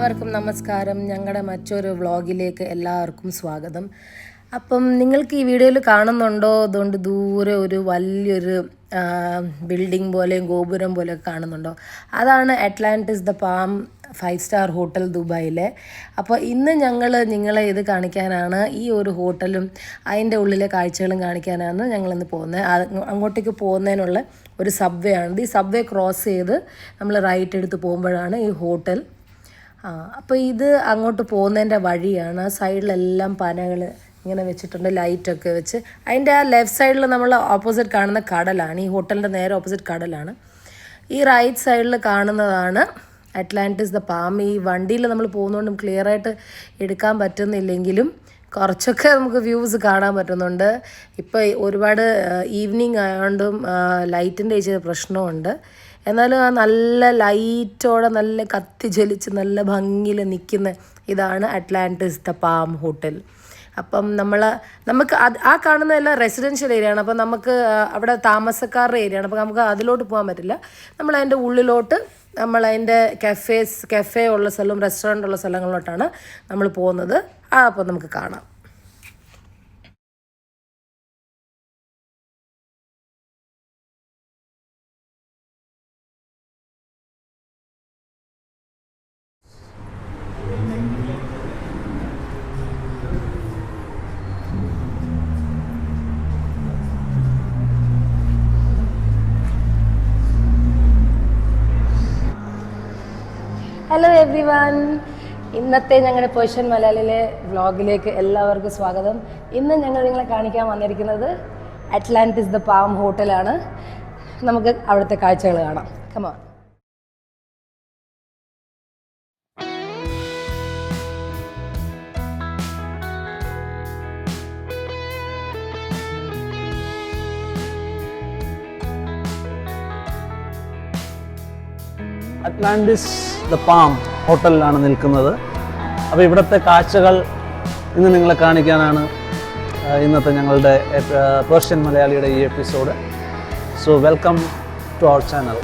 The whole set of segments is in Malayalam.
എല്ലാവർക്കും നമസ്കാരം. ഞങ്ങളുടെ മറ്റൊരു വ്ളോഗിലേക്ക് എല്ലാവർക്കും സ്വാഗതം. അപ്പം നിങ്ങൾക്ക് ഈ വീഡിയോയിൽ കാണുന്നുണ്ടോ? അതുകൊണ്ട് ദൂരെ ഒരു വലിയൊരു ബിൽഡിംഗ് പോലെയും ഗോപുരം പോലെയൊക്കെ കാണുന്നുണ്ടോ? അതാണ് Atlantis the palm 5 star hotel ദുബായിലെ. അപ്പോൾ ഇന്ന് ഞങ്ങൾ നിങ്ങളെ ഇത് കാണിക്കാനാണ്, ഈ ഒരു ഹോട്ടലും അതിൻ്റെ ഉള്ളിലെ കാഴ്ചകളും കാണിക്കാനാണ് ഞങ്ങളിന്ന് പോകുന്നത്. അങ്ങോട്ടേക്ക് പോകുന്നതിനുള്ള ഒരു സബ്വേ ആണ്. ഈ സബ്വേ ക്രോസ് ചെയ്ത് നമ്മൾ റൈറ്റ് എടുത്ത് പോകുമ്പോഴാണ് ഈ ഹോട്ടൽ. അപ്പോൾ ഇത് അങ്ങോട്ട് പോകുന്നതിൻ്റെ വഴിയാണ്. സൈഡിലെല്ലാം പനകൾ ഇങ്ങനെ വെച്ചിട്ടുണ്ട്, ലൈറ്റൊക്കെ വെച്ച്. അതിൻ്റെ ആ ലെഫ്റ്റ് സൈഡിൽ നമ്മൾ ഓപ്പോസിറ്റ് കാണുന്ന കടലാണ്, ഈ ഹോട്ടലിൻ്റെ നേരെ ഓപ്പോസിറ്റ് കടലാണ്. ഈ റൈറ്റ് സൈഡിൽ കാണുന്നതാണ് അറ്റ്ലാന്റിസ് ദ പാം. ഈ വണ്ടിയിൽ നമ്മൾ പോകുന്നതുകൊണ്ടും ക്ലിയറായിട്ട് എടുക്കാൻ പറ്റുന്നില്ലെങ്കിലും കുറച്ചൊക്കെ നമുക്ക് വ്യൂസ് കാണാൻ പറ്റുന്നുണ്ട്. ഇപ്പോൾ ഒരുപാട് ഈവനിങ് ആയതുകൊണ്ടും ലൈറ്റിൻ്റെ ഇച്ചിരി പ്രശ്നമുണ്ട്. എന്നാലും ആ നല്ല ലൈറ്റോടെ നല്ല കത്തി ജ്വലിച്ച് നല്ല ഭംഗിയിൽ നിൽക്കുന്ന ഇതാണ് അറ്റ്ലാന്റിസ് ദ പാം ഹോട്ടൽ. അപ്പം നമുക്ക് ആ കാണുന്നതെല്ലാം റെസിഡൻഷ്യൽ ഏരിയയാണ്. അപ്പം നമുക്ക് അവിടെ താമസക്കാരുടെ ഏരിയയാണ്. അപ്പം നമുക്ക് അതിലോട്ട് പോകാൻ പറ്റില്ല. നമ്മൾ അതിൻ്റെ ഉള്ളിലോട്ട് നമ്മളതിൻ്റെ കഫേ ഉള്ള സ്ഥലവും റെസ്റ്റോറൻ്റ് ഉള്ള സ്ഥലങ്ങളിലോട്ടാണ് നമ്മൾ പോകുന്നത്. അപ്പോൾ നമുക്ക് കാണാം. ഹലോ എവ്രി വൺ, ഇന്നത്തെ ഞങ്ങളുടെ പേർഷ്യൻ മലയാളിയിലെ വ്ളോഗിലേക്ക് എല്ലാവർക്കും സ്വാഗതം. ഇന്ന് ഞങ്ങൾ നിങ്ങളെ കാണിക്കാൻ വന്നിരിക്കുന്നത് അറ്റ്ലാന്റിസ് ദ പാം ഹോട്ടലാണ്. നമുക്ക് അവിടുത്തെ കാഴ്ചകൾ കാണാം. കമോൺ. അറ്റ്ലാന്റിസ് ദ പാം ഹോട്ടലിലാണ് നിൽക്കുന്നത്. അപ്പോൾ ഇവിടുത്തെ കാഴ്ചകൾ ഇന്ന് നിങ്ങളെ കാണിക്കാനാണ് ഇന്നത്തെ ഞങ്ങളുടെ പേർഷ്യൻ മലയാളിയുടെ ഈ episode. So welcome to our channel.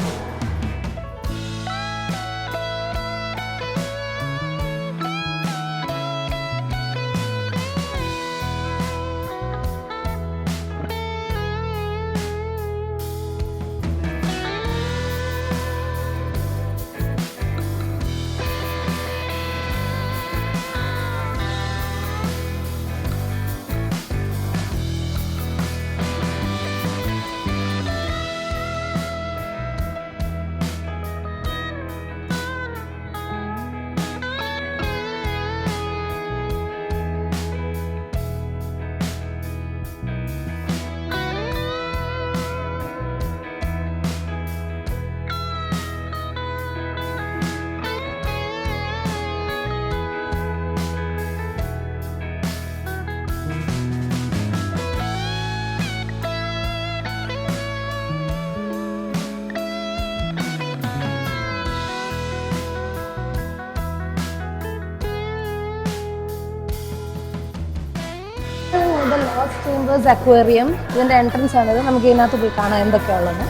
Lost chambers aquarium, ഇതിൻ്റെ എൻട്രൻസ് ആണിത്. നമുക്ക് ഇതിനകത്ത് പോയി കാണാം എന്തൊക്കെയാണുള്ളത്.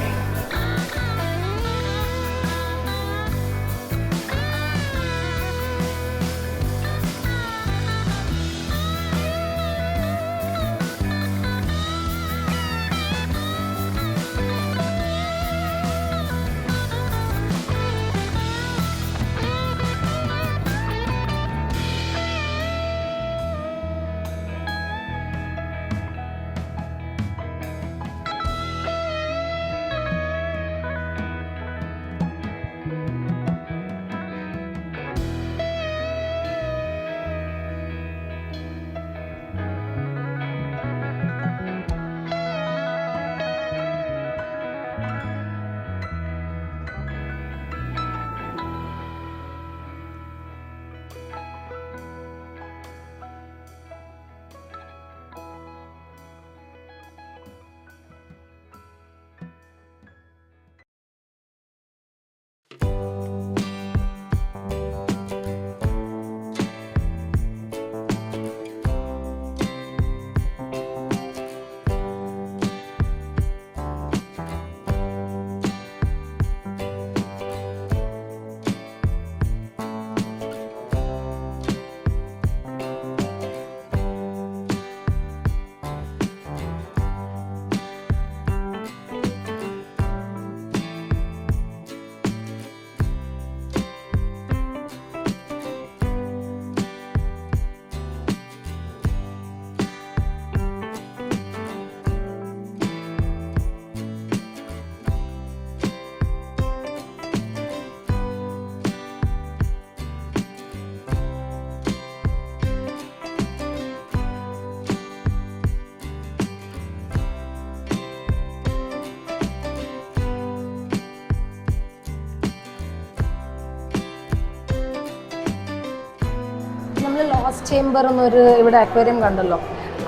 നമ്മൾ ലോസ്റ്റ് ചേംബർ എന്നൊരു ഇവിടെ അക്വേറിയം കണ്ടല്ലോ,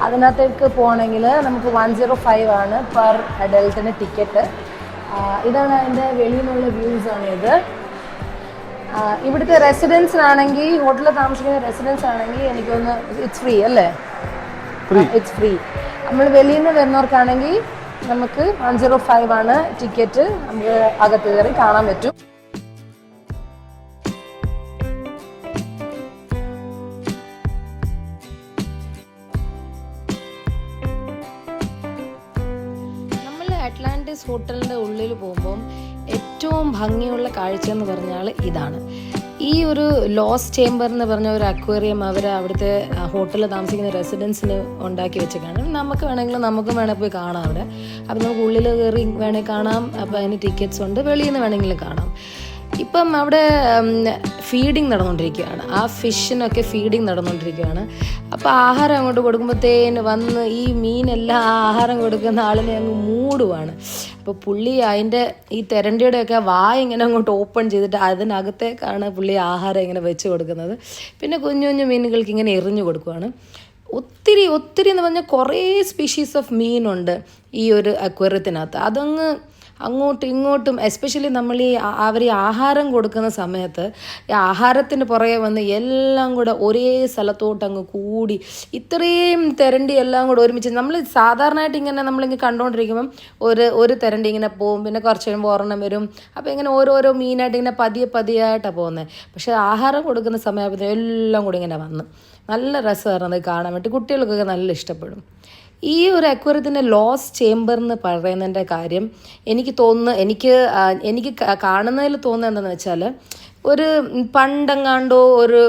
അതിനകത്തേക്ക് പോകണമെങ്കിൽ നമുക്ക് 105 ആണ് പെർ അഡൽട്ടിന് ടിക്കറ്റ്. ഇതാണ് അതിൻ്റെ വെളിയിൽ നിന്നുള്ള വ്യൂസ് ആണ് ഇത്. ഇവിടുത്തെ റെസിഡൻസിനാണെങ്കിൽ, ഹോട്ടലിൽ താമസിക്കുന്ന റെസിഡൻസ് ആണെങ്കിൽ എനിക്കൊന്ന് ഇറ്റ്സ് ഫ്രീ അല്ലേ? It's free. നമ്മൾ വെളിയിൽ നിന്ന് വരുന്നവർക്കാണെങ്കിൽ നമുക്ക് 105 ആണ് ടിക്കറ്റ്. നമുക്ക് അകത്ത് കയറി കാണാൻ പറ്റും. അറ്റ്ലാന്റിസ് ഹോട്ടലിൻ്റെ ഉള്ളിൽ പോകുമ്പം ഏറ്റവും ഭംഗിയുള്ള കാഴ്ച എന്ന് പറഞ്ഞാൽ ഇതാണ്. ഈ ഒരു ലോസ്റ്റ് ചേംബർ എന്ന് പറഞ്ഞ ഒരു അക്വേറിയം അവർ അവിടുത്തെ ഹോട്ടലിൽ താമസിക്കുന്ന റെസിഡൻസിന് ഉണ്ടാക്കി വെച്ചേക്കാണ്. നമുക്ക് വേണമെങ്കിൽ പോയി കാണാം അവിടെ. അപ്പം നമുക്ക് ഉള്ളിൽ കയറി വേണമെങ്കിൽ കാണാം. അപ്പോൾ അതിന് ടിക്കറ്റ്സ് ഉണ്ട്. വെളിയിൽ നിന്ന് വേണമെങ്കിലും കാണാം. ഇപ്പം അവിടെ ഫീഡിങ് നടന്നുകൊണ്ടിരിക്കുകയാണ്. ആ ഫിഷിനൊക്കെ ഫീഡിങ് നടന്നുകൊണ്ടിരിക്കുകയാണ്. അപ്പോൾ ആഹാരം അങ്ങോട്ട് കൊടുക്കുമ്പോഴത്തേന് വന്ന് ഈ മീനെല്ലാം ആ ആഹാരം കൊടുക്കുന്ന ആളിനെ അങ്ങ് മൂടുവാണ്. അപ്പോൾ പുള്ളി അതിൻ്റെ ഈ തെരണ്ടിയുടെയൊക്കെ വായ ഇങ്ങനെ അങ്ങോട്ട് ഓപ്പൺ ചെയ്തിട്ട് അതിനകത്തേക്കാണ് പുള്ളി ആഹാരം ഇങ്ങനെ വെച്ച് കൊടുക്കുന്നത്. പിന്നെ കുഞ്ഞു കുഞ്ഞു മീനുകൾക്ക് ഇങ്ങനെ എറിഞ്ഞു കൊടുക്കുവാണ്. ഒത്തിരി എന്ന് പറഞ്ഞാൽ കുറേ സ്പീഷീസ് ഓഫ് മീനുണ്ട് ഈ ഒരു അക്വേറിയത്തിനകത്ത്. അതങ്ങ് അങ്ങോട്ടും ഇങ്ങോട്ടും, എസ്പെഷ്യലി നമ്മൾ അവർ ഈ ആഹാരം കൊടുക്കുന്ന സമയത്ത് ഈ ആഹാരത്തിന് പുറകെ വന്ന് എല്ലാം കൂടെ ഒരേ സ്ഥലത്തോട്ട് അങ്ങ് കൂടി ഇത്രയും തെരണ്ടി എല്ലാം കൂടെ ഒരുമിച്ച്. നമ്മൾ സാധാരണയായിട്ട് ഇങ്ങനെ നമ്മളിങ്ങനെ കണ്ടുകൊണ്ടിരിക്കുമ്പം ഒരു തെരണ്ടി ഇങ്ങനെ പോകും, പിന്നെ കുറച്ച് കഴിയുമ്പോൾ ഒരെണ്ണം വരും. അപ്പോൾ ഇങ്ങനെ ഓരോരോ മീനായിട്ട് ഇങ്ങനെ പതിയായിട്ടാണ് പോകുന്നത്. പക്ഷേ ആഹാരം കൊടുക്കുന്ന സമയത്ത് എല്ലാം കൂടി ഇങ്ങനെ വന്ന് നല്ല രസമായിരുന്നു അത് കാണാൻ വേണ്ടി. കുട്ടികൾക്കൊക്കെ നല്ല ഇഷ്ടപ്പെടും. ഈ ഒരു അക്വേറിയത്തിൻ്റെ ലോസ്റ്റ് ചേംബർ എന്ന് പറയുന്നതിൻ്റെ കാര്യം എനിക്ക് കാണുന്നതിൽ തോന്നുന്നത് എന്താണെന്ന് വെച്ചാൽ, ഒരു പണ്ടെങ്ങാണ്ടോ ഒരു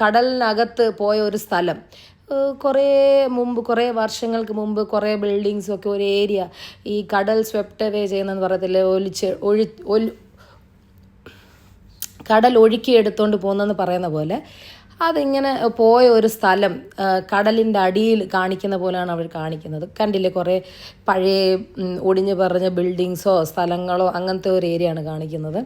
കടലിനകത്ത് പോയ ഒരു സ്ഥലം, കുറേ വർഷങ്ങൾക്ക് മുമ്പ് കുറേ ബിൽഡിങ്സൊക്കെ ഒരു ഏരിയ ഈ കടൽ സ്വെപ്റ്റ് അവേ ചെയ്യുന്നതെന്ന് പറയത്തില്ലേ, കടൽ ഒഴുക്കിയെടുത്തുകൊണ്ട് പോകുന്നതെന്ന് പറയുന്ന പോലെ അതിങ്ങനെ പോയ ഒരു സ്ഥലം കടലിൻ്റെ അടിയിൽ കാണിക്കുന്ന പോലെയാണ് അവർ കാണിക്കുന്നത്. കണ്ടില്ലേ, കുറേ പഴയ ഒടിഞ്ഞു പറഞ്ഞ ബിൽഡിങ്സോ സ്ഥലങ്ങളോ അങ്ങനത്തെ ഒരു ഏരിയ ആണ് കാണിക്കുന്നത്.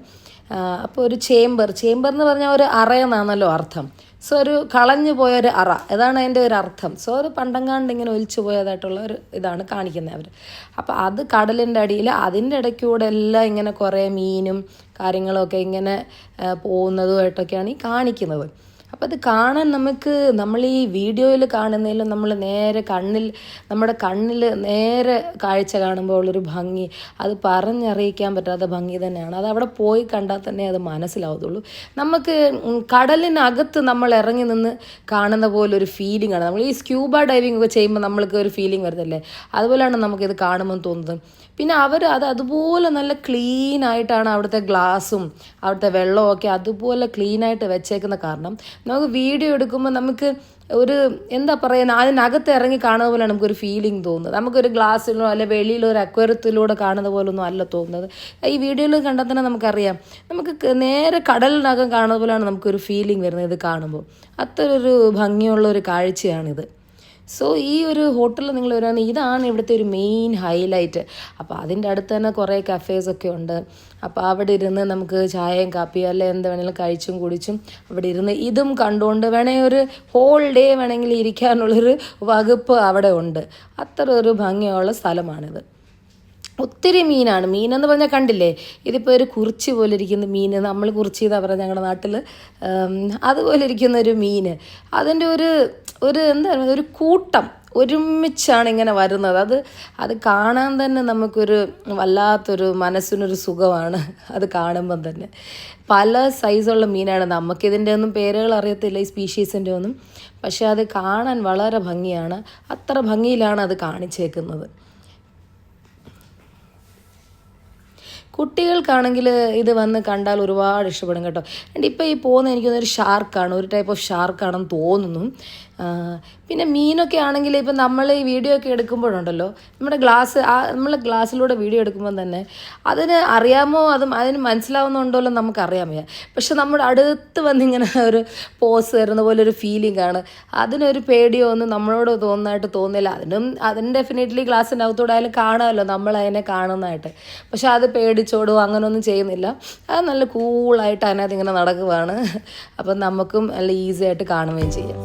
അപ്പോൾ ഒരു ചേംബർ എന്ന് പറഞ്ഞാൽ ഒരു അറയെന്നാണല്ലോ അർത്ഥം. സോ ഒരു കളഞ്ഞു പോയൊരു അറ, അതാണ് അതിൻ്റെ ഒരു അർത്ഥം. സോ ഒരു പണ്ടങ്ങാണ്ട് ഇങ്ങനെ ഒലിച്ചു പോയതായിട്ടുള്ള ഒരു ഇതാണ് കാണിക്കുന്നത് അവർ. അപ്പോൾ അത് കടലിൻ്റെ അടിയിൽ, അതിൻ്റെ ഇടയ്ക്കൂടെ എല്ലാം ഇങ്ങനെ കുറേ മീനും കാര്യങ്ങളൊക്കെ ഇങ്ങനെ പോകുന്നതുമായിട്ടൊക്കെയാണ് ഈ കാണിക്കുന്നത്. അപ്പോൾ അത് കാണാൻ നമ്മൾ ഈ വീഡിയോയിൽ കാണുന്നതിലും നമ്മുടെ കണ്ണിൽ നേരെ കാഴ്ച കാണുമ്പോൾ ഉള്ളൊരു ഭംഗി, അത് പറഞ്ഞറിയിക്കാൻ പറ്റാത്ത ഭംഗി തന്നെയാണ്. അത് അവിടെ പോയി കണ്ടാൽ തന്നെ അത് മനസ്സിലാവത്തുള്ളൂ. നമുക്ക് കടലിനകത്ത് നമ്മൾ ഇറങ്ങി നിന്ന് കാണുന്ന പോലൊരു ഫീലിംഗ് ആണ്. നമ്മൾ ഈ സ്ക്യൂബ ഡൈവിംഗ് ഒക്കെ ചെയ്യുമ്പോൾ നമ്മൾക്ക് ഒരു ഫീലിംഗ് വരുന്നില്ലേ, അതുപോലെയാണ് നമുക്കിത് കാണുമ്പോൾ തോന്നുന്നത്. പിന്നെ അവർ അതുപോലെ നല്ല ക്ലീൻ ആയിട്ടാണ് അവിടുത്തെ ഗ്ലാസും അവിടുത്തെ വെള്ളമൊക്കെ അതുപോലെ ക്ലീനായിട്ട് വെച്ചേക്കുന്ന കാരണം നമുക്ക് വീഡിയോ എടുക്കുമ്പോൾ നമുക്ക് ഒരു എന്താ പറയുക, അതിനകത്ത് ഇറങ്ങി കാണുന്ന പോലെയാണ് നമുക്കൊരു ഫീലിംഗ് തോന്നുന്നത്. നമുക്കൊരു ഗ്ലാസ്സിലോ അല്ലെ വെളിയിലോ ഒരു അക്വേറിയത്തിലൂടെ കാണുന്ന പോലൊന്നും അല്ല തോന്നുന്നത്. ഈ വീഡിയോയിൽ കണ്ടാൽ തന്നെ നമുക്കറിയാം, നമുക്ക് നേരെ കടലിനകം കാണുന്ന പോലെയാണ് നമുക്കൊരു ഫീലിംഗ് വരുന്നത് ഇത് കാണുമ്പോൾ. അത്രയൊരു ഭംഗിയുള്ള ഒരു കാഴ്ചയാണിത്. സോ ഈ ഒരു ഹോട്ടലിൽ നിങ്ങൾ വരികയാണെങ്കിൽ ഇതാണ് ഇവിടുത്തെ ഒരു മെയിൻ ഹൈലൈറ്റ്. അപ്പോൾ അതിൻ്റെ അടുത്ത് തന്നെ കുറേ കഫേസൊക്കെ ഉണ്ട്. അപ്പോൾ അവിടെ ഇരുന്ന് നമുക്ക് ചായയും കാപ്പിയും അല്ലെ എന്ത് വേണമെങ്കിലും കഴിച്ചും കുടിച്ചും അവിടെ ഇരുന്ന് ഇതും കണ്ടുകൊണ്ട് വേണമെങ്കിൽ ഒരു ഹോൾ ഡേ വേണമെങ്കിൽ ഇരിക്കാനുള്ളൊരു വകുപ്പ് അവിടെ ഉണ്ട്. അത്ര ഒരു ഭംഗിയുള്ള സ്ഥലമാണിത്. ഒത്തിരി മീനെന്ന് പറഞ്ഞാൽ കണ്ടില്ലേ, ഇതിപ്പോൾ ഒരു കുറിച്ചി പോലെ ഇരിക്കുന്ന മീൻ, നമ്മൾ കുറിച്ചി എന്നാ പറയുക ഞങ്ങളുടെ നാട്ടിൽ, അതുപോലെ ഇരിക്കുന്ന ഒരു മീൻ, അതിൻ്റെ എന്താ പറയുക, ഒരു കൂട്ടം ഒരുമിച്ചാണ് ഇങ്ങനെ വരുന്നത്. അത് കാണാൻ തന്നെ നമുക്കൊരു വല്ലാത്തൊരു മനസ്സിനൊരു സുഖമാണ് അത് കാണുമ്പം തന്നെ. പല സൈസുള്ള മീനാണ്. നമുക്കിതിൻ്റെ ഒന്നും പേരുകൾ അറിയത്തില്ല, ഈ സ്പീഷീസിൻ്റെ ഒന്നും, പക്ഷേ അത് കാണാൻ വളരെ ഭംഗിയാണ്. അത്ര ഭംഗിയിലാണ് അത് കാണിച്ചേക്കുന്നത്. കുട്ടികൾക്കാണെങ്കിൽ ഇത് വന്ന് കണ്ടാൽ ഒരുപാട് ഇഷ്ടപ്പെടും കേട്ടോ. ആൻഡ് ഇപ്പോൾ ഈ പോകുന്ന എനിക്കൊന്നൊരു ഷാർക്കാണ്, ഒരു ടൈപ്പ് ഓഫ് ഷാർക്കാണെന്ന് തോന്നുന്നു. പിന്നെ മീനൊക്കെ ആണെങ്കിൽ ഇപ്പം നമ്മൾ ഈ വീഡിയോ ഒക്കെ എടുക്കുമ്പോഴുണ്ടല്ലോ, നമ്മൾ ഗ്ലാസ്സിലൂടെ വീഡിയോ എടുക്കുമ്പോൾ തന്നെ അതിന് അറിയാമോ, അതിന് മനസ്സിലാവുന്നുണ്ടല്ലോ നമുക്കറിയാൻ വയ്യ. പക്ഷെ നമ്മുടെ അടുത്ത് വന്നിങ്ങനെ ഒരു പോസ് വരുന്ന പോലെ ഒരു ഫീലിംഗ് ആണ്. അതിനൊരു പേടിയോ ഒന്നും നമ്മളോട് തോന്നില്ല. അതിന് ഡെഫിനറ്റ്ലി ഗ്ലാസ്സിൻ്റെ അകത്തൂടെ ആയാലും കാണാമല്ലോ നമ്മൾ അതിനെ കാണുന്നതായിട്ട്. പക്ഷെ അത് പേടിച്ചോടുക അങ്ങനെയൊന്നും ചെയ്യുന്നില്ല. അത് നല്ല കൂളായിട്ട് അതിനകത്ത് ഇങ്ങനെ നടക്കുകയാണ്. അപ്പം നമുക്കും നല്ല ഈസി ആയിട്ട് കാണുകയും ചെയ്യാം.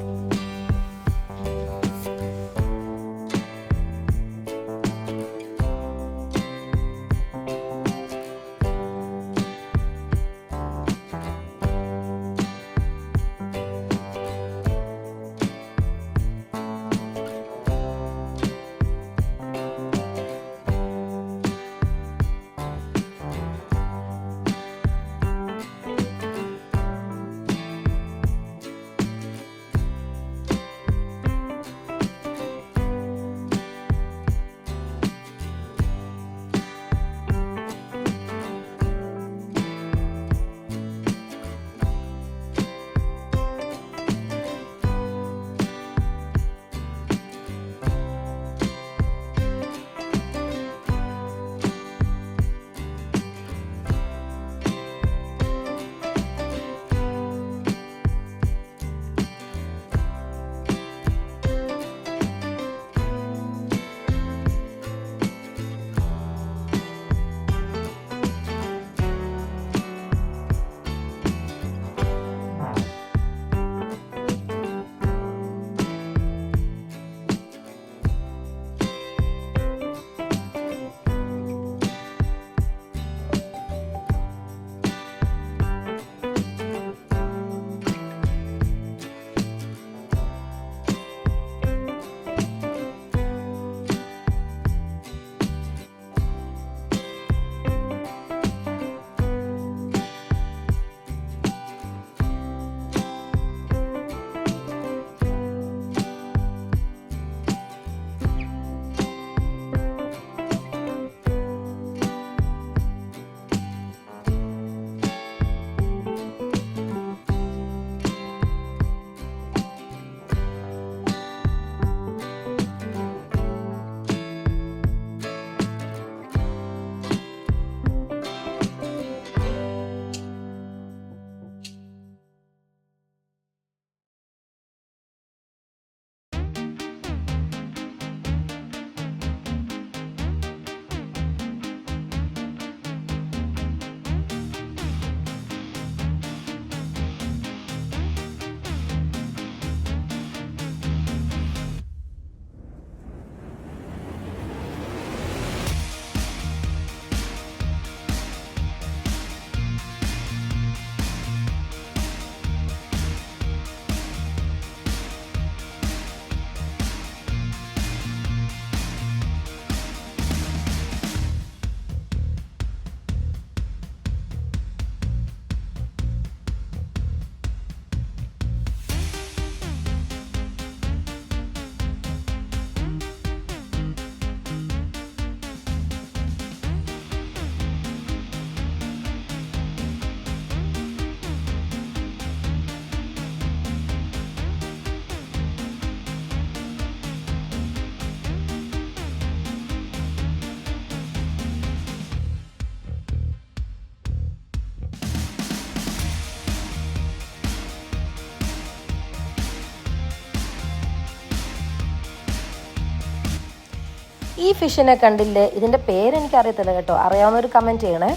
ഈ ഫിഷിനെ കണ്ടില്ലേ? ഇതിൻ്റെ പേരെനിക്കറിയത്തില്ല കേട്ടോ, അറിയാവുന്നൊരു കമൻറ്റ് ചെയ്യണേ.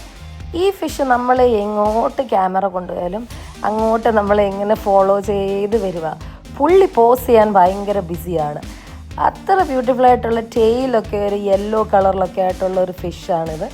ഈ ഫിഷ് നമ്മൾ എങ്ങോട്ട് ക്യാമറ കൊണ്ടുപോയാലും അങ്ങോട്ട് നമ്മൾ എങ്ങനെ ഫോളോ ചെയ്ത് വരിക. പുള്ളി പോസ് ചെയ്യാൻ ഭയങ്കര ബിസിയാണ്. അത്ര ബ്യൂട്ടിഫുൾ ആയിട്ടുള്ള ടെയിലൊക്കെ ഒരു യെല്ലോ കളറിലൊക്കെ ആയിട്ടുള്ള ഒരു ഫിഷാണിത്.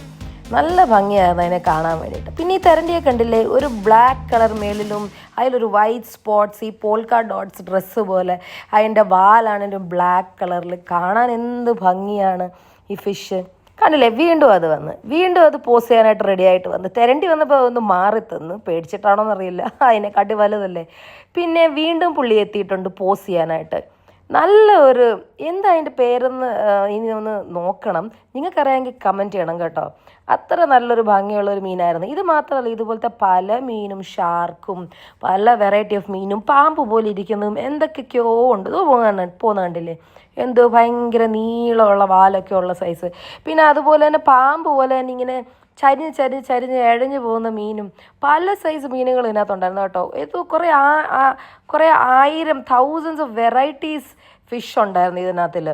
നല്ല ഭംഗിയായിരുന്നു അതിനെ കാണാൻ വേണ്ടിയിട്ട്. പിന്നെ ഈ തെരണ്ടിയെ കണ്ടില്ലേ? ഒരു ബ്ലാക്ക് കളർ മേളിലും അതിലൊരു വൈറ്റ് സ്പോട്ട്സ്, ഈ പോൾക്ക ഡോട്ട്സ് ഡ്രസ്സ് പോലെ. അതിൻ്റെ വാലാണെങ്കിലും ബ്ലാക്ക് കളറിൽ. കാണാൻ എന്ത് ഭംഗിയാണ് ഈ ഫിഷ്. കണ്ടില്ലേ? വീണ്ടും അത് പോസ് ചെയ്യാനായിട്ട് റെഡി ആയിട്ട് വന്ന്. തെരണ്ടി വന്നപ്പോൾ ഒന്ന് മാറി തന്നു, പേടിച്ചിട്ടാണോ എന്നറിയില്ല, അതിനെക്കാട്ടി വലുതല്ലേ. പിന്നെ വീണ്ടും പുള്ളി എത്തിയിട്ടുണ്ട് പോസ് ചെയ്യാനായിട്ട്. നല്ല ഒരു എന്താ അതിൻ്റെ പേരെന്ന് ഇനി ഒന്ന് നോക്കണം. നിങ്ങൾക്കറിയാമെങ്കിൽ കമൻറ്റ് ചെയ്യണം കേട്ടോ. അത്ര നല്ലൊരു ഭംഗിയുള്ളൊരു മീനായിരുന്നു. ഇത് മാത്രമല്ല, ഇതുപോലത്തെ പല മീനും, ഷാർക്കും, പല വെറൈറ്റി ഓഫ് മീനും, പാമ്പ് പോലെ ഇരിക്കുന്നതും എന്തൊക്കെയൊക്കെയോ ഉണ്ട്. ഇത് പോകുന്ന കണ്ടില്ലേ? എന്തോ ഭയങ്കര നീളമുള്ള വാലൊക്കെ ഉള്ള സൈസ്. പിന്നെ അതുപോലെ തന്നെ പാമ്പ് പോലെ തന്നെ ഇങ്ങനെ ചരിഞ്ഞ് ഇഴഞ്ഞു പോകുന്ന മീനും, പല സൈസ് മീനുകൾ ഇതിനകത്തുണ്ടായിരുന്നു കേട്ടോ. ഇത് കുറേ ആയിരം തൗസൻഡ്സ് ഓഫ് വെറൈറ്റീസ് ഫിഷ് ഉണ്ടായിരുന്നു ഇതിനകത്തിൽ.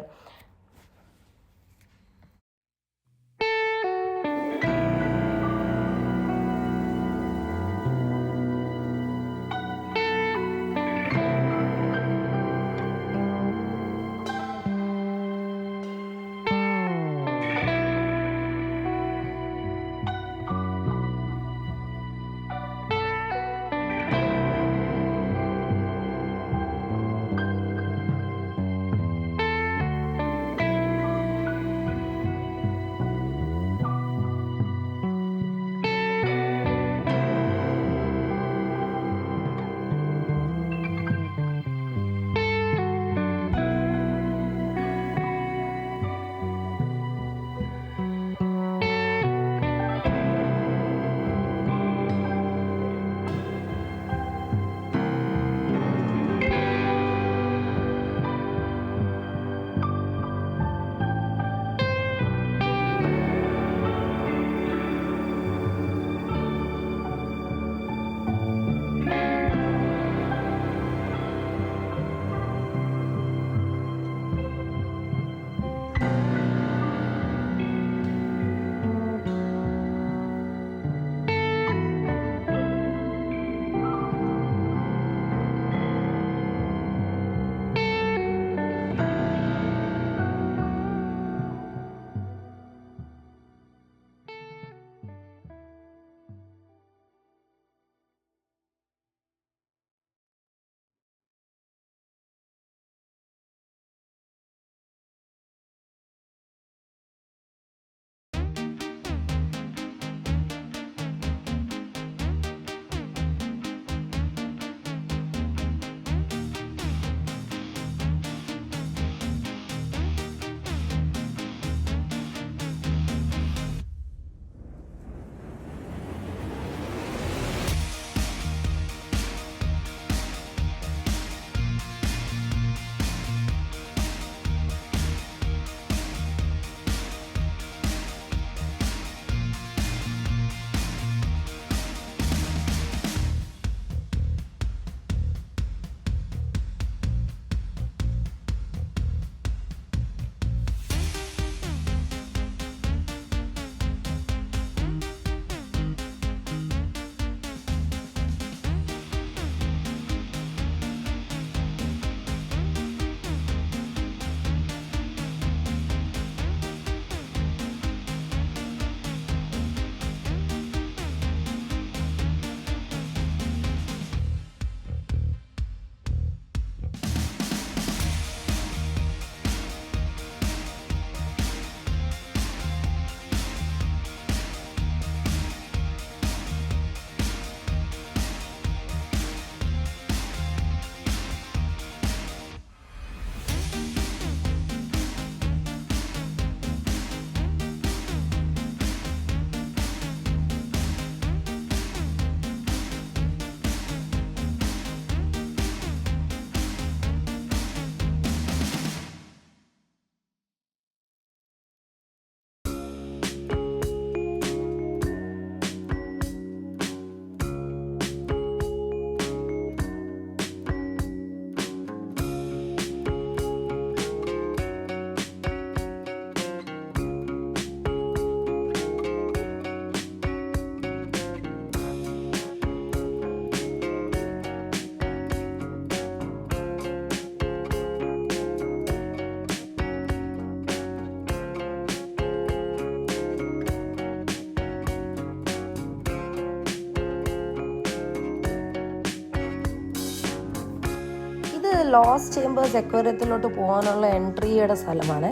ലോസ്റ്റ് ചേമ്പേഴ്സ് അക്വേറിയത്തിലോട്ട് പോകാനുള്ള എൻട്രിയുടെ സ്ഥലമാണ്.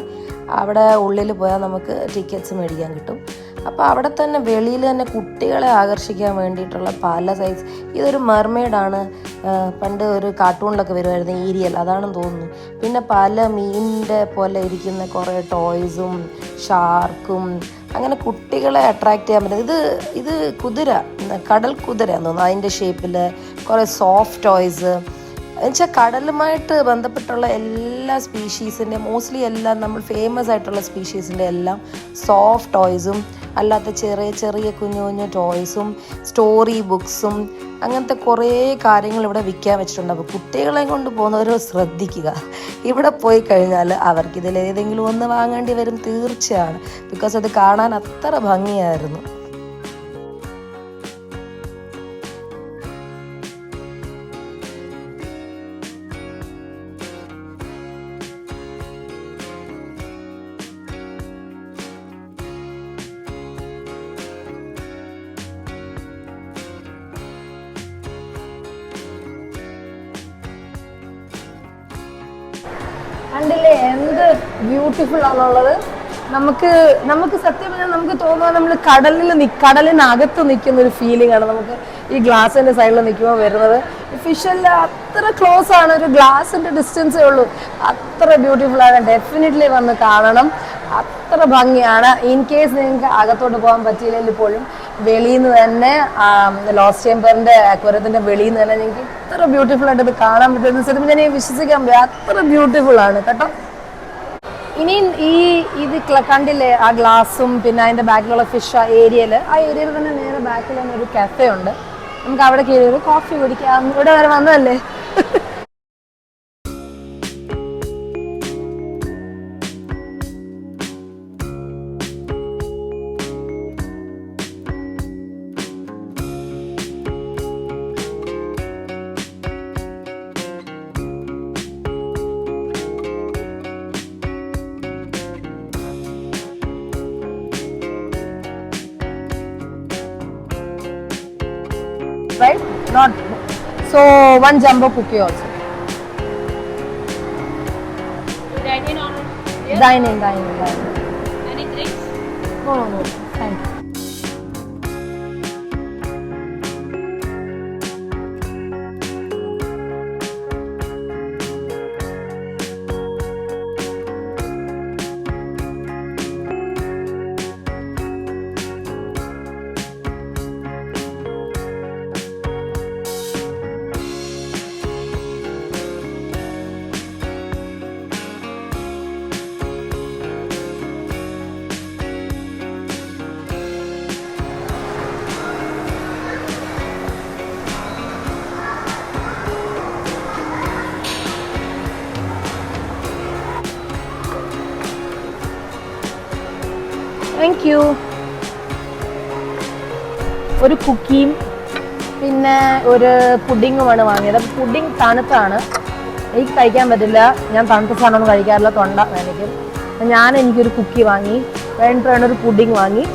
അവിടെ ഉള്ളിൽ പോയാൽ നമുക്ക് ടിക്കറ്റ്സ് മേടിക്കാൻ കിട്ടും. അപ്പോൾ അവിടെ തന്നെ വെളിയിൽ തന്നെ കുട്ടികളെ ആകർഷിക്കാൻ വേണ്ടിയിട്ടുള്ള പല സൈസ്, ഇതൊരു മെർമെയ്ഡാണ്, പണ്ട് ഒരു കാർട്ടൂണിലൊക്കെ വരുമായിരുന്നു, ഈരിയൽ, അതാണെന്ന് തോന്നുന്നു. പിന്നെ പല മീനിൻ്റെ പോലെ ഇരിക്കുന്ന കുറേ ടോയ്സും ഷാർക്കും, അങ്ങനെ കുട്ടികളെ അട്രാക്റ്റ് ചെയ്യാൻ പറ്റും. ഇത് കുതിര, കടൽ കുതിരയാണെന്ന് തോന്നുന്നു, അതിൻ്റെ ഷേപ്പിൽ കുറേ സോഫ്റ്റ് ടോയ്സ്. എന്നുവെച്ചാൽ കടലുമായിട്ട് ബന്ധപ്പെട്ടുള്ള എല്ലാ സ്പീഷീസിൻ്റെ, മോസ്റ്റ്ലി എല്ലാം നമ്മൾ ഫേമസ് ആയിട്ടുള്ള സ്പീഷീസിൻ്റെ എല്ലാം സോഫ്റ്റ് ടോയ്സും അല്ലാത്ത ചെറിയ ചെറിയ കുഞ്ഞു കുഞ്ഞു ടോയ്സും സ്റ്റോറി ബുക്സും അങ്ങനത്തെ കുറേ കാര്യങ്ങൾ ഇവിടെ വിൽക്കാൻ വെച്ചിട്ടുണ്ട്. അപ്പോൾ കുട്ടികളെ കൊണ്ട് പോകുന്നവർ ശ്രദ്ധിക്കുക. ഇവിടെ പോയി കഴിഞ്ഞാൽ അവർക്കിതിൽ ഏതെങ്കിലും ഒന്ന് വാങ്ങേണ്ടി വരും തീർച്ചയാണ്. ബിക്കോസ് അത് കാണാൻ അത്ര ഭംഗിയായിരുന്നു. കണ്ടില്ലേ എന്ത് ബ്യൂട്ടിഫുൾ ആണുള്ളത്. നമുക്ക് സത്യം പറഞ്ഞാൽ നമുക്ക് തോന്നുക നമ്മൾ കടലിനകത്ത് നിൽക്കുന്ന ഒരു ഫീലിംഗ് ആണ് നമുക്ക് ഈ ഗ്ലാസിന്റെ സൈഡിൽ നിൽക്കുമ്പോൾ വരുന്നത്. ഫിഷെല്ലാം അത്ര ക്ലോസ് ആണ്, ഒരു ഗ്ലാസിന്റെ ഡിസ്റ്റൻസേ ഉള്ളൂ. അത്ര ബ്യൂട്ടിഫുൾ ആണ്, ഡെഫിനറ്റ്ലി വന്ന് കാണണം. അത്ര ഭംഗിയാണ്. ഇൻ കേസ് നിങ്ങൾക്ക് അകത്തോട്ട് പോകാൻ പറ്റിയില്ലെങ്കിൽ പോലും വെളിയിൽ നിന്ന് തന്നെ ലോസ്റ്റ് ചേമ്പറിന്റെ അക്വേറിയത്തിന്റെ വെളിയിൽ നിന്ന് തന്നെ നിങ്ങൾക്ക് ഇത്ര ബ്യൂട്ടിഫുൾ ആയിട്ട് ഇത് കാണാൻ പറ്റുന്ന സത്യം ഞാൻ വിശ്വസിക്കാൻ പറ്റും. അത്ര ബ്യൂട്ടിഫുൾ ആണ് കേട്ടോ. ഇനി ഇത് കണ്ടില്ലേ ആ ഗ്ലാസും പിന്നെ അതിന്റെ ബാക്കിലുള്ള ഫിഷ് ആ ഏരിയയിൽ തന്നെ നേരെ ബാക്കിൽ തന്നെ ഒരു കഫേ ഉണ്ട്. നമുക്ക് അവിടെ കയറി ഒരു കോഫി കുടിക്കാം. ഇവിടെ വരെ വന്നതല്ലേ. Right? Not so. One jumbo cookie also. Dine-in or here? Dining. Any drinks? No. Thank you. Thank you. ഒരു കുക്കിയും പിന്നെ ഒരു പുഡിങ്ങുമാണ് വാങ്ങിയത്. അപ്പോൾ പുഡിങ് തണുത്താണ്, എനിക്ക് കഴിക്കാൻ പറ്റില്ല. ഞാൻ തണുത്ത സാധനമൊന്നും കഴിക്കാറില്ല, തൊണ്ട വേദനിക്കും. എനിക്കൊരു കുക്കി വാങ്ങി, വേണ്ടൊരു പുഡിങ് വാങ്ങി.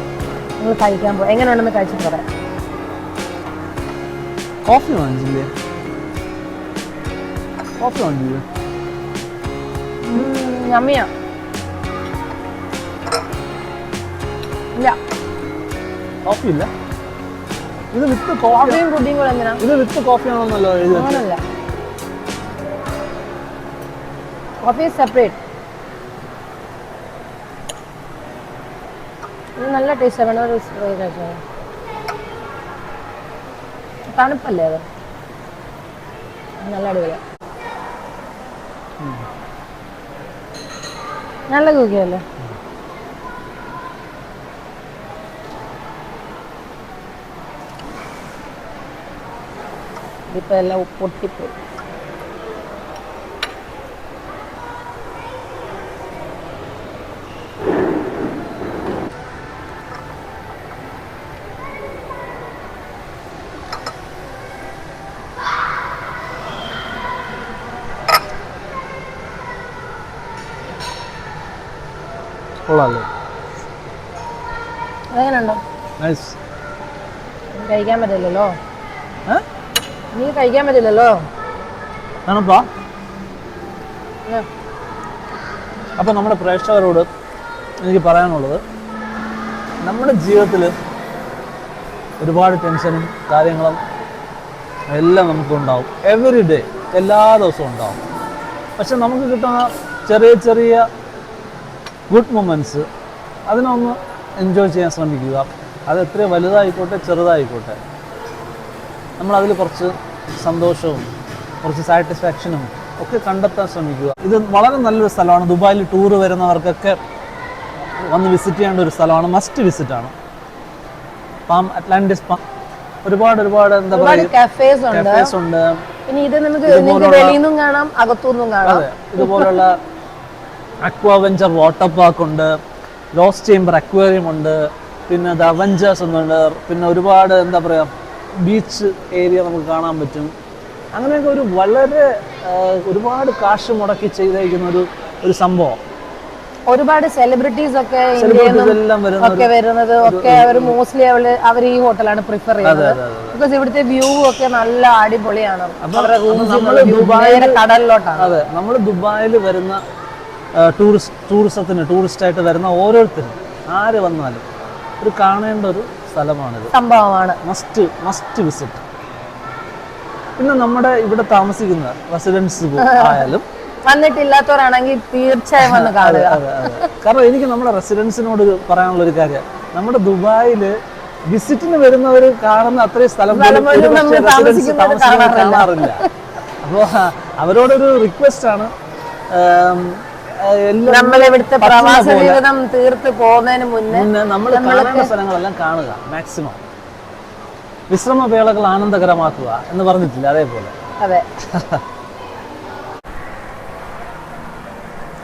നിങ്ങൾ കഴിക്കാൻ പോകും. എങ്ങനെയുണ്ടെന്ന് കഴിച്ചിട്ട് പറയാം. കോഫി വാങ്ങിച്ചില്ലേ? യമ്മിയാ. ഇല്ല, കോഫി ഇല്ല. ഇത് വിത്ത് കോഫിയും പുഡിങ്ങും കൂടെ എന്തിനാ? ഇത് വിത്ത് കോഫി ആണോന്നല്ലോ എഴുതി. അങ്ങനല്ല, കോഫി സെപ്പറേറ്റ്. ഇത് നല്ല ടേസ്റ്റ് ആണ്. തണുപ്പല്ലേ അത്, നല്ല അടിപൊളിയാണ്. നല്ല കുക്കിയല്ലേ. ഇതിപ്പോൾ എല്ലാം പൊട്ടിപ്പോയി. കൊള്ളാമല്ലേ? അതെങ്ങനെയുണ്ടോ? നൈസ്. കഴിക്കാൻ പറ്റില്ലല്ലോ. നീ കഴിക്കാൻ പറ്റില്ലല്ലോ. തണുപ്പാ? അപ്പോൾ നമ്മുടെ പ്രേക്ഷകരോട് എനിക്ക് പറയാനുള്ളത്, നമ്മുടെ ജീവിതത്തിൽ ഒരുപാട് ടെൻഷനും കാര്യങ്ങളും എല്ലാം നമുക്കുണ്ടാവും. എവറി ഡേ, എല്ലാ ദിവസവും ഉണ്ടാവും. പക്ഷെ നമുക്ക് കിട്ടുന്ന ചെറിയ ചെറിയ ഗുഡ് മൊമെൻറ്റ്സ് അതിനൊന്ന് എൻജോയ് ചെയ്യാൻ ശ്രമിക്കുക. അത് എത്ര വലുതായിക്കോട്ടെ ചെറുതായിക്കോട്ടെ, നമ്മളതിൽ കുറച്ച് സന്തോഷവും കുറച്ച് സാറ്റിസ്ഫാക്ഷനും ഒക്കെ കണ്ടെത്താൻ ശ്രമിക്കുക. ഇത് വളരെ നല്ലൊരു സ്ഥലമാണ്. ദുബായിൽ ടൂർ വരുന്നവർക്കൊക്കെ വന്ന് വിസിറ്റ് ചെയ്യേണ്ട ഒരു സ്ഥലമാണ്. മസ്റ്റ് വിസിറ്റാണ് പാം അറ്റ്ലാന്റിസ്. ഒരുപാട് എന്താ പറയുക, കഫേസ് ഉണ്ട്. പിന്നെ ഇത് നമുക്ക് വെളിയിൽ നിന്നും കാണാം, അകത്തുനിന്നും കാണാം. അതെ, ഇതുപോലുള്ള അക്വാവെഞ്ചർ വാട്ടർ പാർക്ക് ഉണ്ട്, ലോസ്റ്റ് ചേംബർ അക്വേറിയം ഉണ്ട്, പിന്നെ ദ അവഞ്ചേഴ്സ് എന്നുണ്ട്, പിന്നെ ഒരുപാട് എന്താ പറയുക ബീച്ച് ഏരിയ നമുക്ക് കാണാൻ പറ്റും. അങ്ങനെയൊക്കെ ഒരു വളരെ ഒരുപാട് കാശ് മുടക്കി ചെയ്തേക്കുന്ന ഒരു സംഭവം. ഒരുപാട് സെലിബ്രിറ്റീസ് ഒക്കെ വരുന്നത് ഒക്കെ അവർ മോസ്റ്റ്ലി അവർ ഈ ഹോട്ടലാണ് പ്രിഫർ ചെയ്യുന്നത്. ബിക്കോസ് ഇവിടുത്തെ വ്യൂ ഒക്കെ നല്ല അടിപൊളിയാണ്. കടലിലോട്ടാണ്. അതെ, നമ്മൾ ദുബായിൽ വരുന്ന ടൂറിസ്റ്റായിട്ട് വരുന്ന ഓരോരുത്തരും ആര് വന്നാലും ഒരു കാണേണ്ട ഒരു സ്ഥലമാണിത്, സംഭവമാണ്. Must visit. പിന്നെ നമ്മുടെ ഇവിടെ താമസിക്കുന്ന റെസിഡൻസ് ആയാലും വന്നിട്ടില്ലാത്തവരാണെങ്കിൽ തീർച്ചയായും വന്ന് കാണുക. കാരണം എനിക്ക് നമ്മുടെ റെസിഡൻസിനോട് പറയാനുള്ള ഒരു കാര്യം, നമ്മുടെ ദുബായില് വിസിറ്റിന് വരുന്നവർ കാണുന്ന അത്രയും സ്ഥലം കാണാറില്ല. അപ്പോൾ അവരോടൊരു റിക്വസ്റ്റ് ആണ്, നമ്മളിവിടുത്തെ പ്രവാസ ജീവിതം തീർത്ത് പോകുന്നതിന് മുന്നേ നമ്മൾ കാണേണ്ട സ്ഥലങ്ങളെല്ലാം കാണുക. മാക്സിമം വിശ്രമവേളകൾ ആനന്ദകരമാക്കുക എന്ന് പറഞ്ഞിട്ടില്ല, അതേപോലെ. അതെ,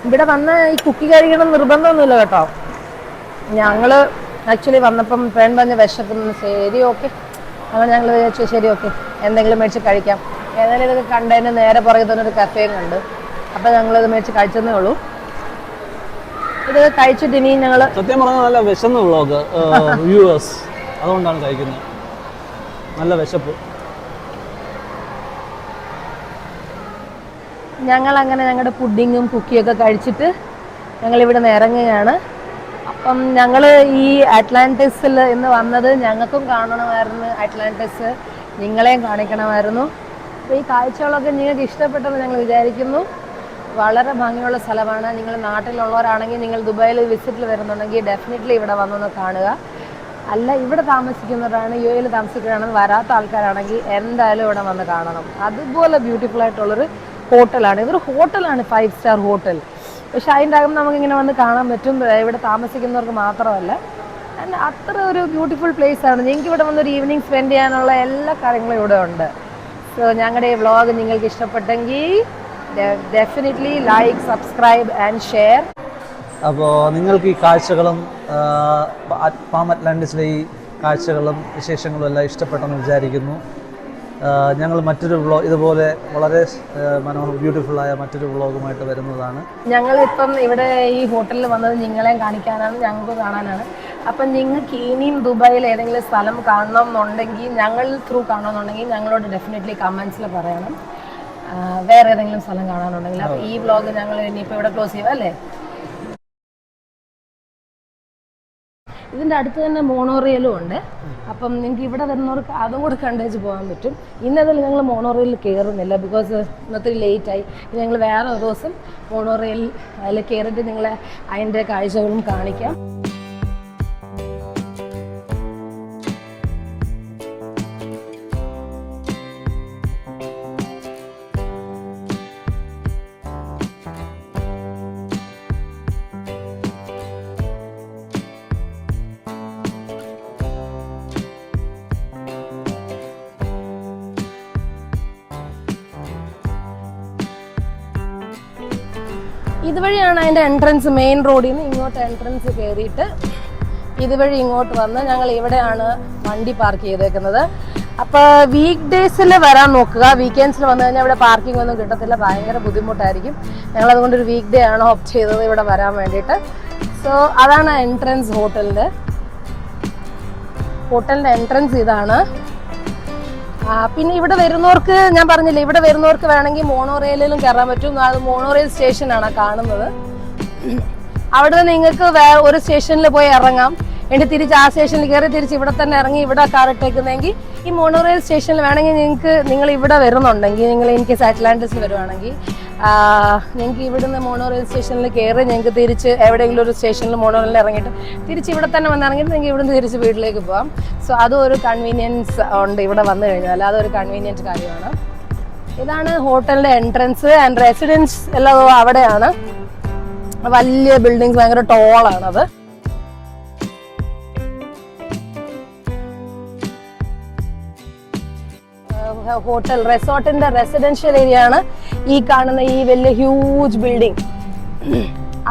ഇവിടെ വന്ന ഈ കുക്കി കഴിക്കണം നിർബന്ധമൊന്നുമില്ല കേട്ടോ. ഞങ്ങള് ആക്ച്വലി വന്നപ്പം ഫ്രണ്ട് പറഞ്ഞ വിശക്കുന്നു. ശരി, ഓക്കെ. അങ്ങനെ ഞങ്ങൾ വിചാരിച്ചു ശരി, ഓക്കെ, എന്തെങ്കിലും മേടിച്ച് കഴിക്കാം. ഏതായാലും ഇതൊക്കെ കണ്ടതിന് നേരെ പുറകെ തന്നെ ഒരു കഫേയും കണ്ട്. അപ്പം ഞങ്ങളിത് മേടിച്ച് കഴിച്ചെന്നേ ഉള്ളൂ. ഇത് കഴിച്ചിട്ട് ഇനി ഞങ്ങൾ സത്യം പറഞ്ഞാൽ നല്ല വിശന്ന വ്ളോഗ് വ്യൂവേഴ്സ്, അതുകൊണ്ടാണ് കഴിക്കുന്നത്. നല്ല വിശപ്പ്. ഞങ്ങൾ അങ്ങനെ ഞങ്ങളുടെ പുഡിങ്ങും കുക്കിയൊക്കെ കഴിച്ചിട്ട് ഞങ്ങൾ ഇവിടെ നിന്ന് ഇറങ്ങുകയാണ്. അപ്പം ഞങ്ങൾ ഈ അറ്റ്ലാന്റിസിൽ ഇന്ന് വന്നത് ഞങ്ങൾക്കും കാണണമായിരുന്നു. അറ്റ്ലാന്റിസ് നിങ്ങളെയും കാണിക്കണമായിരുന്നു. അപ്പോൾ ഈ കാഴ്ചകളൊക്കെ നിങ്ങൾക്ക് ഇഷ്ടപ്പെട്ടെന്ന് ഞങ്ങൾ വിചാരിക്കുന്നു. വളരെ ഭംഗിയുള്ള സ്ഥലമാണ്. നിങ്ങൾ നാട്ടിലുള്ളവരാണെങ്കിൽ, നിങ്ങൾ ദുബായിൽ വിസിറ്റിൽ വരുന്നുണ്ടെങ്കിൽ ഡെഫിനറ്റ്ലി ഇവിടെ വന്നൊന്ന് കാണുക. അല്ല, ഇവിടെ താമസിക്കുന്നവരാണ്, യു എയിൽ താമസിക്കുന്നവരാണെന്ന് വരാത്ത ആൾക്കാരാണെങ്കിൽ എന്തായാലും ഇവിടെ വന്ന് കാണണം. അതുപോലെ ബ്യൂട്ടിഫുൾ ആയിട്ടുള്ളൊരു ഹോട്ടലാണ്. ഇതൊരു ഹോട്ടലാണ്, 5 സ്റ്റാർ ഹോട്ടൽ. പക്ഷെ അതിൻ്റെ അകം നമുക്കിങ്ങനെ വന്ന് കാണാൻ പറ്റും. ഇവിടെ താമസിക്കുന്നവർക്ക് മാത്രമല്ല, അത്ര ഒരു ബ്യൂട്ടിഫുൾ പ്ലേസ് ആണ്. നിങ്ങൾക്ക് ഇവിടെ വന്നൊരു ഈവനിങ് സ്പെൻഡ് ചെയ്യാനുള്ള എല്ലാ കാര്യങ്ങളും ഇവിടെ ഉണ്ട്. സോ ഞങ്ങളുടെ ഈ വ്ളോഗ് നിങ്ങൾക്ക് ഇഷ്ടപ്പെട്ടെങ്കിൽ definitely like, subscribe and share. അപ്പോൾ നിങ്ങൾക്ക് ഈ കാഴ്ചകളും പാം അറ്റ്ലാന്റിസിലെ ഈ കാഴ്ചകളും വിശേഷങ്ങളും എല്ലാം ഇഷ്ടപ്പെട്ടെന്ന് വിചാരിക്കുന്നു. ഞങ്ങൾ മറ്റൊരു വ്ളോഗ് ഇതുപോലെ വളരെ ബ്യൂട്ടിഫുള്ളായ മറ്റൊരു വ്ളോഗുമായിട്ട് വരുന്നതാണ്. ഞങ്ങളിപ്പം ഇവിടെ ഈ ഹോട്ടലിൽ വന്നത് നിങ്ങളെയും കാണിക്കാനാണ്, ഞങ്ങൾക്ക് കാണാനാണ്. അപ്പം നിങ്ങൾക്ക് ഇനിയും ദുബായിൽ ഏതെങ്കിലും സ്ഥലം കാണണം എന്നുണ്ടെങ്കിൽ, ഞങ്ങൾ ത്രൂ കാണണമെന്നുണ്ടെങ്കിൽ ഞങ്ങളോട് ഡെഫിനറ്റ്ലി കമൻസിൽ പറയണം. വേറെ ഏതെങ്കിലും സ്ഥലം കാണാനുണ്ടെങ്കിൽ. അപ്പോൾ ഈ വ്ളോഗ് ഞങ്ങൾ ഇനിയിപ്പോൾ ഇവിടെ ക്ലോസ് ചെയ്യുക അല്ലേ. ഇതിൻ്റെ അടുത്ത് തന്നെ മോണോറിയലും ഉണ്ട്. അപ്പം നിങ്ങൾക്ക് ഇവിടെ വരുന്നവർക്ക് അതും കൂടെ കണ്ടേച്ച് പോകാൻ പറ്റും. ഇന്നതിൽ ഞങ്ങൾ മോണോറിയലിൽ കയറുന്നില്ല, ബിക്കോസ് ഇന്നത്തെ ലേറ്റായി. ഞങ്ങൾ വേറെ ഒരു ദിവസം മോണോറിയൽ അതിൽ കയറിയിട്ട് നിങ്ങളെ അതിൻ്റെ കാഴ്ചകളും കാണിക്കാം. ഇതുവഴിയാണ് അതിൻ്റെ എൻട്രൻസ്. മെയിൻ റോഡിൽ നിന്ന് ഇങ്ങോട്ട് എൻട്രൻസ് കയറിയിട്ട് ഇതുവഴി ഇങ്ങോട്ട് വന്ന് ഞങ്ങൾ ഇവിടെയാണ് വണ്ടി പാർക്ക് ചെയ്തേക്കുന്നത്. അപ്പോൾ വീക്ക് ഡേയ്സിൽ വരാൻ നോക്കുക. വീക്കെൻഡ്സിൽ വന്നു കഴിഞ്ഞാൽ ഇവിടെ പാർക്കിംഗ് ഒന്നും കിട്ടത്തില്ല, ഭയങ്കര ബുദ്ധിമുട്ടായിരിക്കും. ഞങ്ങളതുകൊണ്ടൊരു വീക്ക് ഡേ ആണ് ഓപ്റ്റ് ചെയ്തത് ഇവിടെ വരാൻ വേണ്ടിയിട്ട്. സോ അതാണ് എൻട്രൻസ് ഹോട്ടലിൻ്റെ എൻട്രൻസ് ഇതാണ്. പിന്നെ ഇവിടെ വരുന്നവർക്ക് ഞാൻ പറഞ്ഞില്ലേ, ഇവിടെ വരുന്നവർക്ക് വേണമെങ്കിൽ മോണോ റെയിലിലും കയറാൻ പറ്റും. അത് മോണോ റെയിൽ സ്റ്റേഷനാണ് കാണുന്നത്. അവിടെ നിങ്ങൾക്ക് ഒരു സ്റ്റേഷനിൽ പോയി ഇറങ്ങാം, എന്നിട്ട് തിരിച്ച് ആ സ്റ്റേഷനിൽ കയറി തിരിച്ച് ഇവിടെ തന്നെ ഇറങ്ങി ഇവിടെ കാർ ഇട്ടേക്കുന്നെങ്കിൽ ഈ മോണോ റെയിൽ സ്റ്റേഷനിൽ വേണമെങ്കിൽ നിങ്ങൾ ഇവിടെ വരുന്നുണ്ടെങ്കിൽ, നിങ്ങൾ എനിക്ക് അറ്റ്ലാന്റിസിൽ വരുവാണെങ്കിൽ നിങ്ങൾക്ക് ഇവിടുന്ന് മോണോ റെയിൽ സ്റ്റേഷനിൽ കയറി നിങ്ങൾക്ക് തിരിച്ച് എവിടെയെങ്കിലും ഒരു സ്റ്റേഷനിൽ മോണോ റെയിലിൽ ഇറങ്ങിയിട്ട് തിരിച്ച് ഇവിടെ തന്നെ വന്നിറങ്ങിയിട്ട് നിങ്ങൾക്ക് ഇവിടുന്ന് തിരിച്ച് വീട്ടിലേക്ക് പോകാം. സോ അതും ഒരു കൺവീനിയൻസ് ഉണ്ട് ഇവിടെ വന്നു കഴിഞ്ഞാൽ, അതൊരു കൺവീനിയൻറ്റ് കാര്യമാണ്. ഇതാണ് ഹോട്ടലിൻ്റെ എൻട്രൻസ് ആൻഡ് റെസിഡൻസ് എല്ലാം അവിടെയാണ്. വലിയ ബിൽഡിങ്സ്, ഭയങ്കര ടോളാണത്. ഹോട്ടൽ റിസോർട്ടിന്റെ റെസിഡൻഷ്യൽ ഏരിയ ആണ് ഈ കാണുന്ന ഈ വലിയ ഹ്യൂജ് ബിൽഡിംഗ്.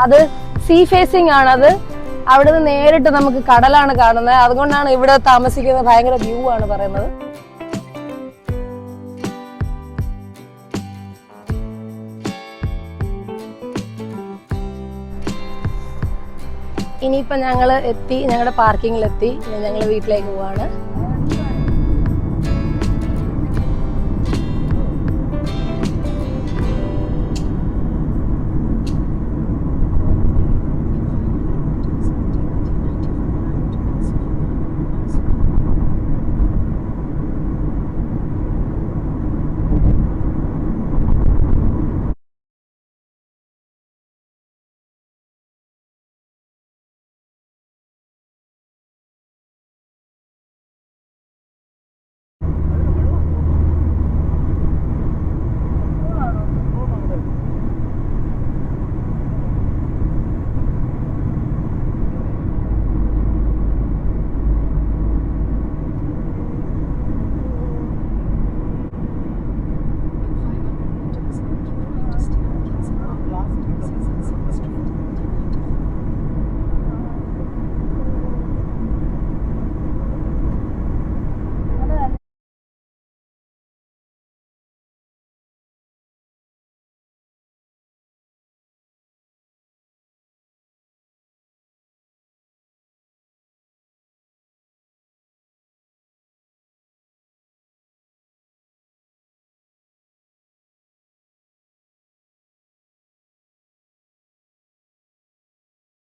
അത് സീ ഫേസിംഗ് ആണത്. അവിടെ നിന്ന് നേരിട്ട് നമുക്ക് കടലാണ് കാണുന്നത്. അതുകൊണ്ടാണ് ഇവിടെ താമസിക്കുന്നത് ഭയങ്കര വ്യൂ ആണ് പറയുന്നത്. ഇനിയിപ്പോൾ ഞങ്ങൾ എത്തി, ഞങ്ങളുടെ പാർക്കിങ്ങിലെത്തി. ഞങ്ങൾ വീട്ടിലേക്ക് പോവാണ്.